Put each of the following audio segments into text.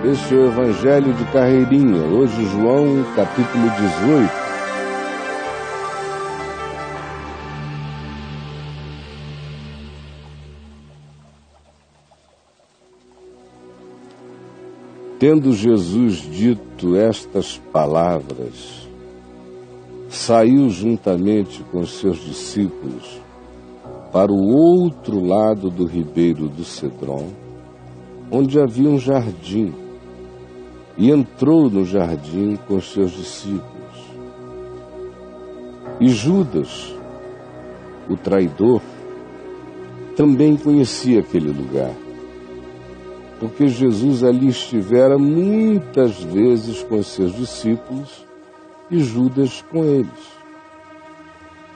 Este é o Evangelho de Carreirinha, hoje João, capítulo 18. Tendo Jesus dito estas palavras, saiu juntamente com os seus discípulos para o outro lado do ribeiro do Cedron, onde havia um jardim, e entrou no jardim com os seus discípulos. E Judas, o traidor, também conhecia aquele lugar, porque Jesus ali estivera muitas vezes com os seus discípulos e Judas com eles.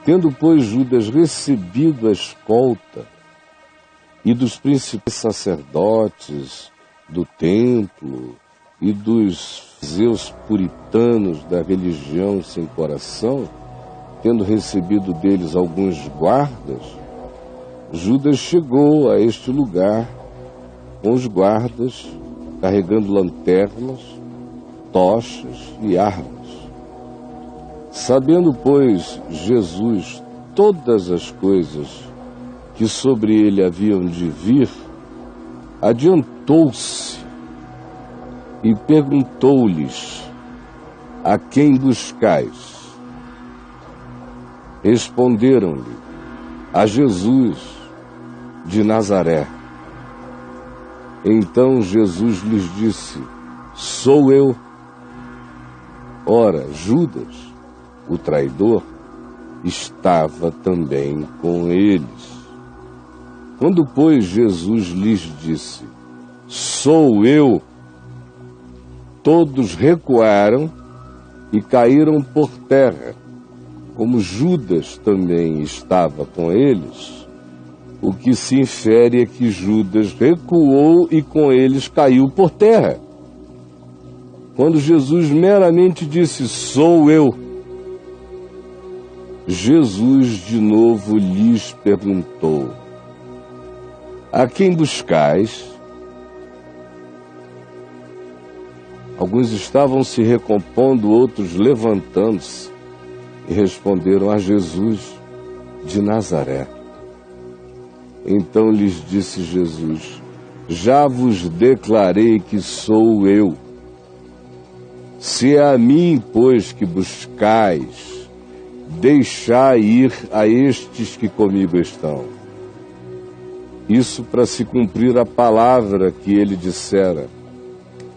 Tendo, pois, Judas recebido a escolta e dos principais sacerdotes do templo e dos fariseus puritanos da religião sem coração, tendo recebido deles alguns guardas, Judas chegou a este lugar com os guardas, carregando lanternas, tochas e armas. Sabendo, pois, Jesus todas as coisas que sobre ele haviam de vir, adiantou-se e perguntou-lhes: a quem buscais? Responderam-lhe: a Jesus de Nazaré. Então Jesus lhes disse: sou eu. Ora, Judas, o traidor, estava também com eles. Quando, pois, Jesus lhes disse: sou eu, todos recuaram e caíram por terra. Como Judas também estava com eles, o que se infere é que Judas recuou e com eles caiu por terra. Quando Jesus meramente disse: sou eu, Jesus de novo lhes perguntou: a quem buscais? Alguns estavam se recompondo, outros levantando-se, e responderam: a Jesus de Nazaré. Então lhes disse Jesus: já vos declarei que sou eu. Se é a mim, pois, que buscais, deixai ir a estes que comigo estão. Isso para se cumprir a palavra que ele dissera: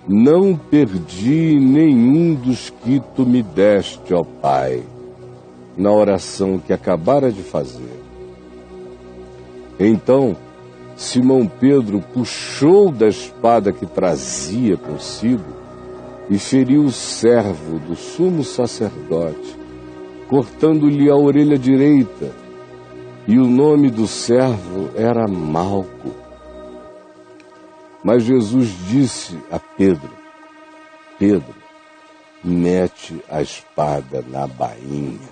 não perdi nenhum dos que tu me deste, ó Pai, na oração que acabara de fazer. Então, Simão Pedro puxou da espada que trazia consigo e feriu o servo do sumo sacerdote, cortando-lhe a orelha direita, e o nome do servo era Malco. Mas Jesus disse a Pedro: Pedro, mete a espada na bainha.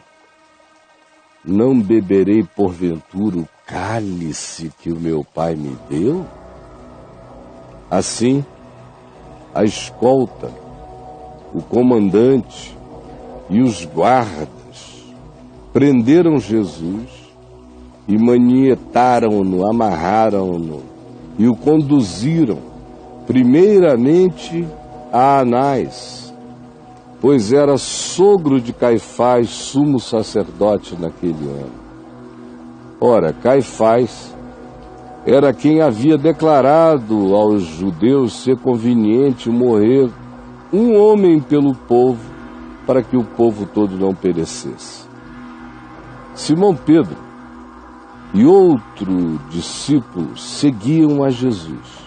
Não beberei porventura o cálice que o meu Pai me deu? Assim, a escolta, o comandante e os guardas prenderam Jesus e manietaram-no, amarraram-no e o conduziram primeiramente a Anás, pois era sogro de Caifás, sumo sacerdote naquele ano. Ora, Caifás era quem havia declarado aos judeus ser conveniente morrer um homem pelo povo, para que o povo todo não perecesse. Simão Pedro e outro discípulo seguiam a Jesus.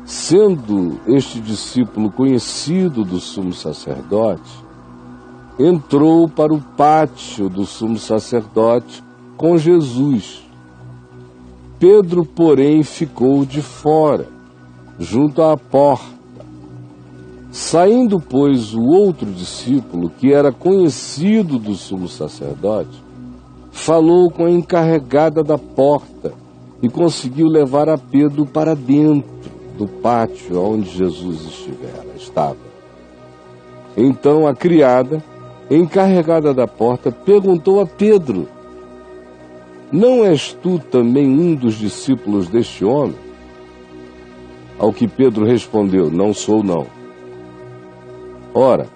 Sendo este discípulo conhecido do sumo sacerdote, entrou para o pátio do sumo sacerdote com Jesus. Pedro, porém, ficou de fora, junto à porta. Saindo, pois, o outro discípulo, que era conhecido do sumo sacerdote, falou com a encarregada da porta e conseguiu levar a Pedro para dentro. do pátio onde Jesus estava. Então a criada, encarregada da porta, perguntou a Pedro: não és tu também um dos discípulos deste homem? Ao que Pedro respondeu: não sou, não. Ora,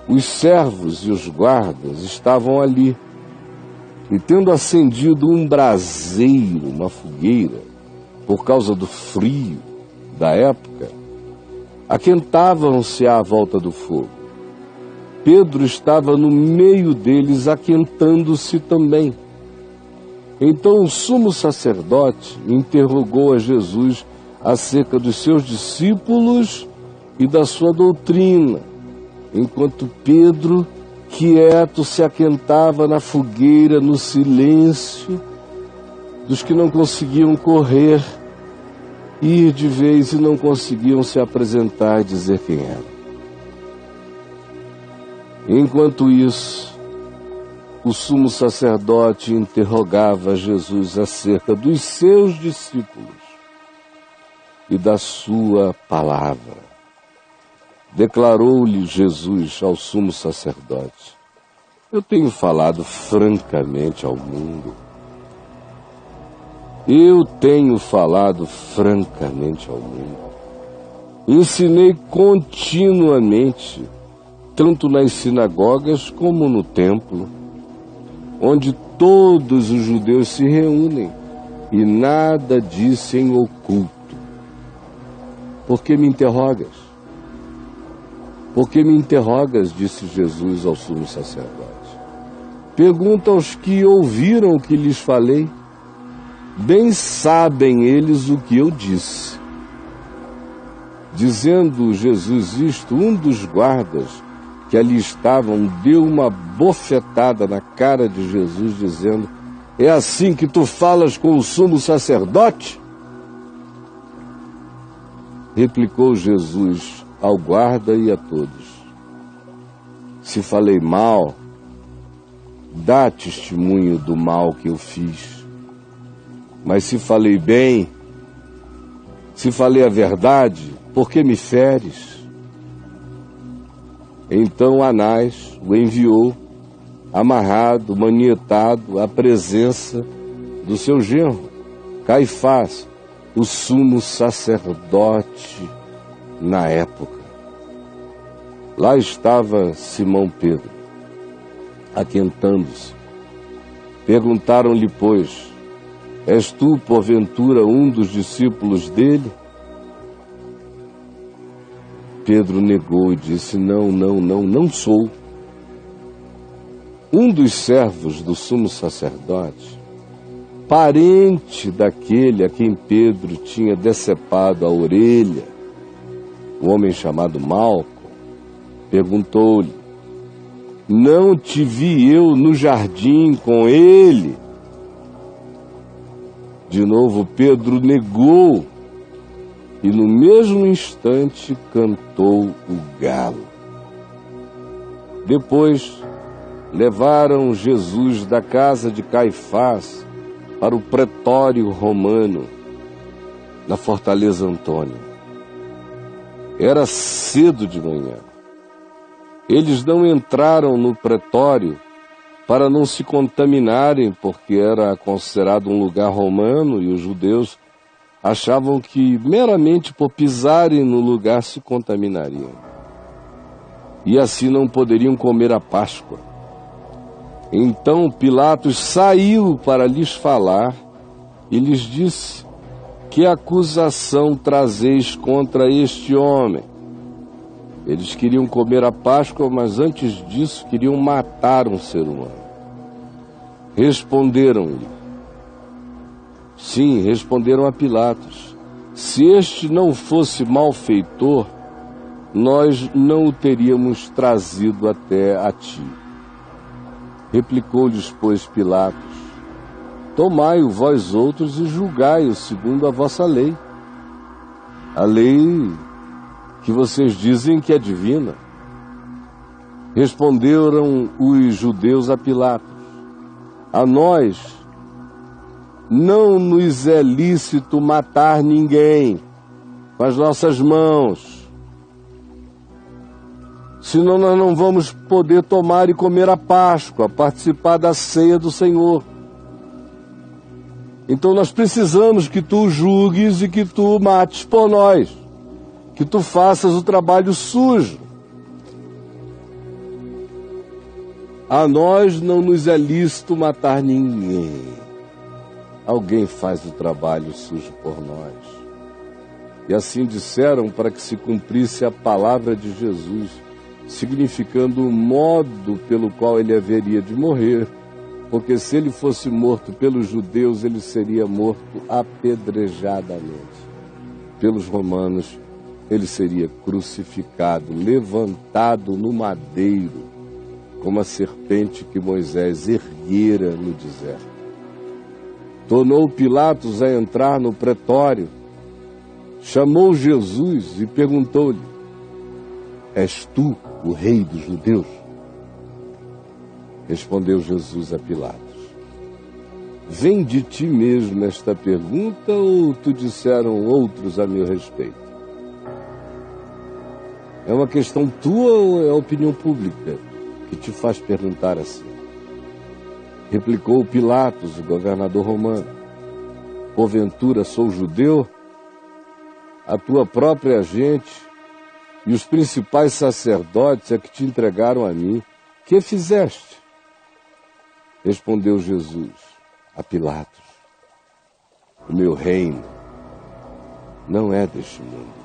os servos e os guardas estavam ali, e tendo acendido um braseiro, uma fogueira, por causa do frio da época, aquentavam-se à volta do fogo. Pedro estava no meio deles, aquentando-se também. Então o sumo sacerdote interrogou a Jesus acerca dos seus discípulos e da sua doutrina, enquanto Pedro, quieto, se aquentava na fogueira, no silêncio dos que não conseguiam correr, ir de vez e não conseguiam se apresentar e dizer quem era. Enquanto isso, o sumo sacerdote interrogava Jesus acerca dos seus discípulos e da sua palavra. Declarou-lhe Jesus ao sumo sacerdote: eu tenho falado francamente ao mundo. Eu tenho falado francamente ao mundo. Ensinei continuamente, tanto nas sinagogas como no templo, onde todos os judeus se reúnem, e nada disse em oculto. Por que me interrogas? Por que me interrogas? Disse Jesus ao sumo sacerdote. Pergunta aos que ouviram o que lhes falei. Bem sabem eles o que eu disse. Dizendo Jesus isto, um dos guardas que ali estavam deu uma bofetada na cara de Jesus, dizendo: é assim que tu falas com o sumo sacerdote? Replicou Jesus ao guarda e a todos: se falei mal, dá testemunho do mal que eu fiz. Mas se falei bem, se falei a verdade, por que me feres? Então Anás o enviou, amarrado, manietado, à presença do seu genro, Caifás, o sumo sacerdote na época. Lá estava Simão Pedro, aquentando-se. Perguntaram-lhe, pois: és tu, porventura, um dos discípulos dele? Pedro negou e disse: não sou. Um dos servos do sumo sacerdote, parente daquele a quem Pedro tinha decepado a orelha, o homem chamado Malco, perguntou-lhe: não te vi eu no jardim com ele? De novo Pedro negou, e no mesmo instante cantou o galo. Depois levaram Jesus da casa de Caifás para o pretório romano, na Fortaleza Antônio. Era cedo de manhã. Eles não entraram no pretório para não se contaminarem, porque era considerado um lugar romano e os judeus achavam que meramente por pisarem no lugar se contaminariam. E assim não poderiam comer a Páscoa. Então Pilatos saiu para lhes falar e lhes disse: que acusação trazeis contra este homem? Eles queriam comer a Páscoa, mas antes disso queriam matar um ser humano. Responderam-lhe. Sim, responderam a Pilatos: se este não fosse malfeitor, nós não o teríamos trazido até a ti. Replicou-lhes, pois, Pilatos: tomai-o vós outros e julgai-o segundo a vossa lei. A lei que vocês dizem que é divina. Responderam os judeus a Pilatos: a nós não nos é lícito matar ninguém, com as nossas mãos. Senão nós não vamos poder tomar e comer a Páscoa, participar da ceia do Senhor. Então nós precisamos que tu julgues e que tu mates por nós, que tu faças o trabalho sujo. A nós não nos é lícito matar ninguém. Alguém faz o trabalho sujo por nós. E assim disseram para que se cumprisse a palavra de Jesus, significando o modo pelo qual ele haveria de morrer, porque se ele fosse morto pelos judeus, ele seria morto apedrejadamente. Pelos romanos, ele seria crucificado, levantado no madeiro, como a serpente que Moisés erguera no deserto. Tornou Pilatos a entrar no pretório, chamou Jesus e perguntou-lhe: és tu o rei dos judeus? Respondeu Jesus a Pilatos: vem de ti mesmo esta pergunta ou te disseram outros a meu respeito? É uma questão tua ou é a opinião pública que te faz perguntar assim? Replicou Pilatos, o governador romano: porventura sou judeu? A tua própria gente e os principais sacerdotes é que te entregaram a mim. Que fizeste? Respondeu Jesus a Pilatos: o meu reino não é deste mundo.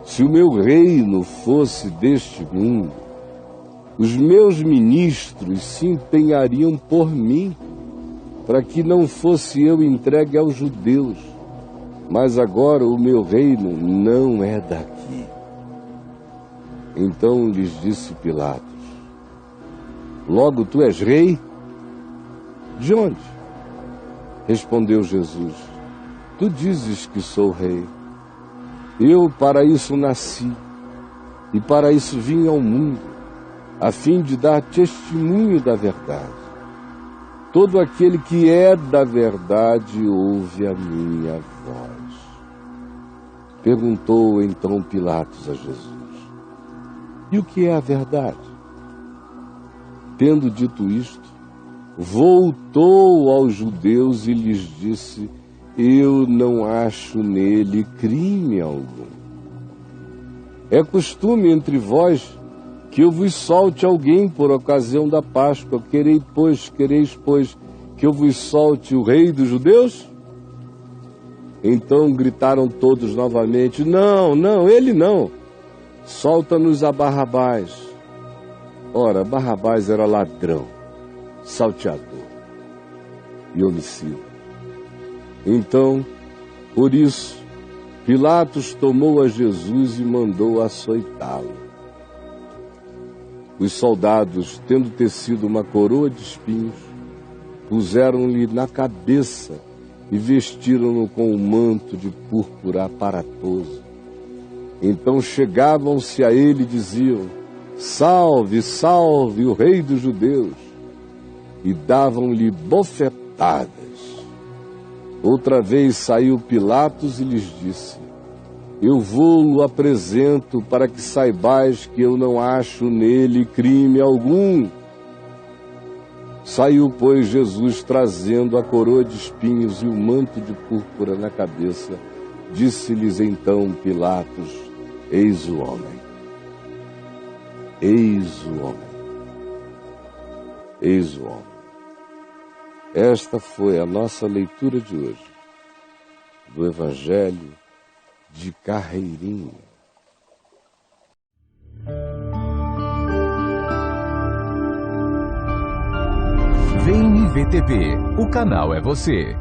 Se o meu reino fosse deste mundo, os meus ministros se empenhariam por mim, para que não fosse eu entregue aos judeus. Mas agora o meu reino não é daqui. Então lhes disse Pilatos: logo tu és rei? De onde? Respondeu Jesus: tu dizes que sou rei. Eu para isso nasci, e para isso vim ao mundo, a fim de dar testemunho da verdade. Todo aquele que é da verdade ouve a minha voz. Perguntou então Pilatos a Jesus: e o que é a verdade? Tendo dito isto, voltou aos judeus e lhes disse: eu não acho nele crime algum. É costume entre vós que eu vos solte alguém por ocasião da Páscoa. Quereis, pois, que eu vos solte o rei dos judeus? Então gritaram todos novamente: não, ele não. Solta-nos a Barrabás. Ora, Barrabás era ladrão, salteador e homicida. Então, por isso, Pilatos tomou a Jesus e mandou açoitá-lo. Os soldados, tendo tecido uma coroa de espinhos, puseram-lhe na cabeça e vestiram-no com um manto de púrpura aparatoso. Então chegavam-se a ele e diziam: salve, salve o rei dos judeus! E davam-lhe bofetadas. Outra vez saiu Pilatos e lhes disse: eu vou-lo apresento para que saibais que eu não acho nele crime algum. Saiu, pois, Jesus trazendo a coroa de espinhos e o manto de púrpura na cabeça. Disse-lhes então Pilatos: eis o homem. Eis o homem. Eis o homem. Esta foi a nossa leitura de hoje, do Evangelho de Carreirinho. Vem IVTV, o canal é você.